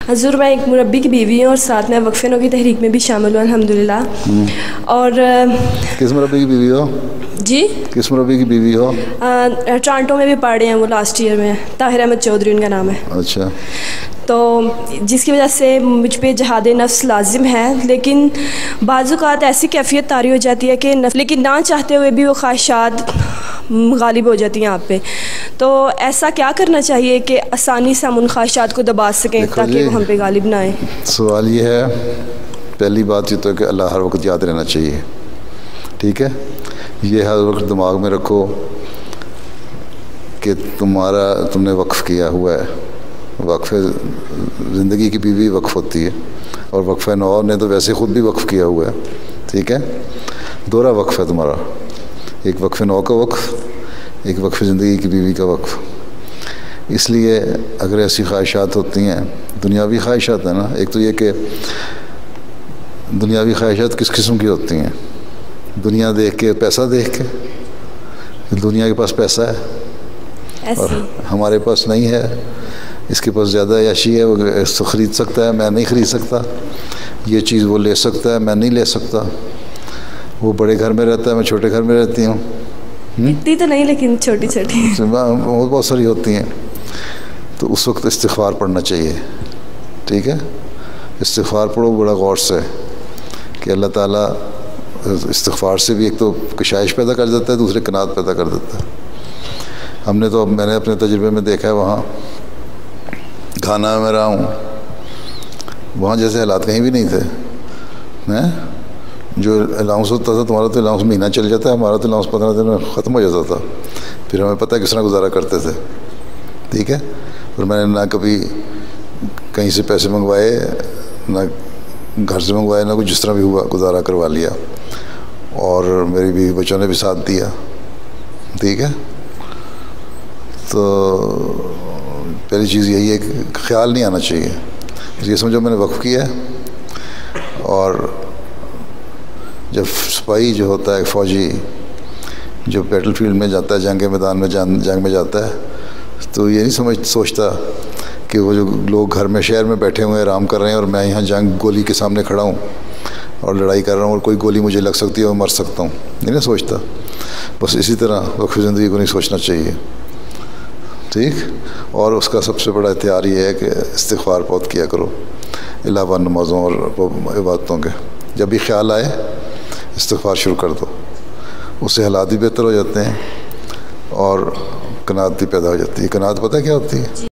حضور میں ایک مربی کی بیوی ہوں اور ساتھ میں وقف نو کی تحریک میں بھی شامل ہوں الحمدللہ. اور کس مربی کی بیوی ہو؟ جی کس مربی کی بیوی ہو؟ ٹورانٹو میں بھی پڑھے ہیں وہ لاسٹ ایئر میں. طاہر احمد چودھری ان کا نام ہے. اچھا. تو جس کی وجہ سے مجھ پہ جہاد نفس لازم ہے، لیکن بعض اوقات ایسی کیفیت طاری ہو جاتی ہے کہ لیکن نہ چاہتے ہوئے بھی وہ خواہشات غالب ہو جاتی ہیں آپ پہ. تو ایسا کیا کرنا چاہیے کہ آسانی سے ہم ان خواہشات کو دبا سکیں تاکہ وہ ہم پہ غالب نہ آئیں؟ سوال یہ ہے، پہلی بات یہ تو ہے کہ اللہ ہر وقت یاد رہنا چاہیے. ٹھیک ہے، یہ ہر وقت دماغ میں رکھو کہ تم نے وقف کیا ہوا ہے. وقف زندگی کی بیوی وقف ہوتی ہے، اور وقف نو نے تو ویسے خود بھی وقف کیا ہوا ہے. ٹھیک ہے، دوہرا وقف ہے تمہارا، ایک وقف نو کا وقف، ایک وقف زندگی کی بیوی کا وقف. اس لیے اگر ایسی خواہشات ہوتی ہیں، دنیاوی خواہشات ہیں نا، ایک تو یہ کہ دنیاوی خواہشات کس قسم کی ہوتی ہیں؟ دنیا دیکھ کے، پیسہ دیکھ کے. دنیا کے پاس پیسہ ہے اور ہمارے پاس نہیں ہے، اس کے پاس زیادہ عیاشی ہے، وہ اس کو خرید سکتا ہے، میں نہیں خرید سکتا. یہ چیز وہ لے سکتا ہے، میں نہیں لے سکتا. وہ بڑے گھر میں رہتا ہے، میں چھوٹے گھر میں رہتی ہوں. اتنی تو نہیں، لیکن چھوٹی چھوٹی بہت ساری ہوتی ہیں. تو اس وقت استغفار پڑھنا چاہیے. ٹھیک ہے، استغفار پڑھو بڑا غور سے کہ اللہ تعالیٰ استغفار سے بھی ایک تو کشائش پیدا کر دیتا ہے، دوسرے قناعت پیدا کر دیتا ہے. میں نے اپنے تجربے میں دیکھا ہے، وہاں گھانا میں رہا ہوں، وہاں جیسے حالات کہیں بھی نہیں تھے. جو الاؤنس ہوتا تھا، تمہارا تو الاؤنس مہینہ چل جاتا ہے، ہمارا تو الاؤنس 15 دن میں ختم ہو جاتا تھا. پھر ہمیں پتہ ہے کس طرح گزارا کرتے تھے. ٹھیک ہے، اور میں نے نہ کبھی کہیں سے پیسے منگوائے، نہ گھر سے منگوائے، نہ کچھ، جس طرح بھی ہوا گزارا کروا لیا. اور میری بیوی بچوں نے بھی ساتھ دیا. ٹھیک ہے، تو پہلی چیز یہی ہے کہ خیال نہیں آنا چاہیے. یہ سمجھو میں نے وقف کیا ہے. اور جب سپاہی جو ہوتا ہے، فوجی جو بیٹل فیلڈ میں جاتا ہے، جنگ کے میدان میں جنگ میں جاتا ہے، تو یہ نہیں سوچتا کہ وہ جو لوگ گھر میں شہر میں بیٹھے ہوئے آرام کر رہے ہیں اور میں یہاں جنگ گولی کے سامنے کھڑا ہوں اور لڑائی کر رہا ہوں اور کوئی گولی مجھے لگ سکتی ہے اور مر سکتا ہوں. نہیں سوچتا. بس اسی طرح وقف زندگی کو نہیں سوچنا چاہیے. ٹھیک. اور اس کا سب سے بڑا اختیار یہ ہے کہ استغفار بہت کیا کرو علاوہ نمازوں اور عبادتوں کے. جب بھی خیال آئے استغفار شروع کر دو، اس سے حالات بھی بہتر ہو جاتے ہیں اور قناعت بھی پیدا ہو جاتی ہے. قناعت پتہ کیا ہوتی ہے؟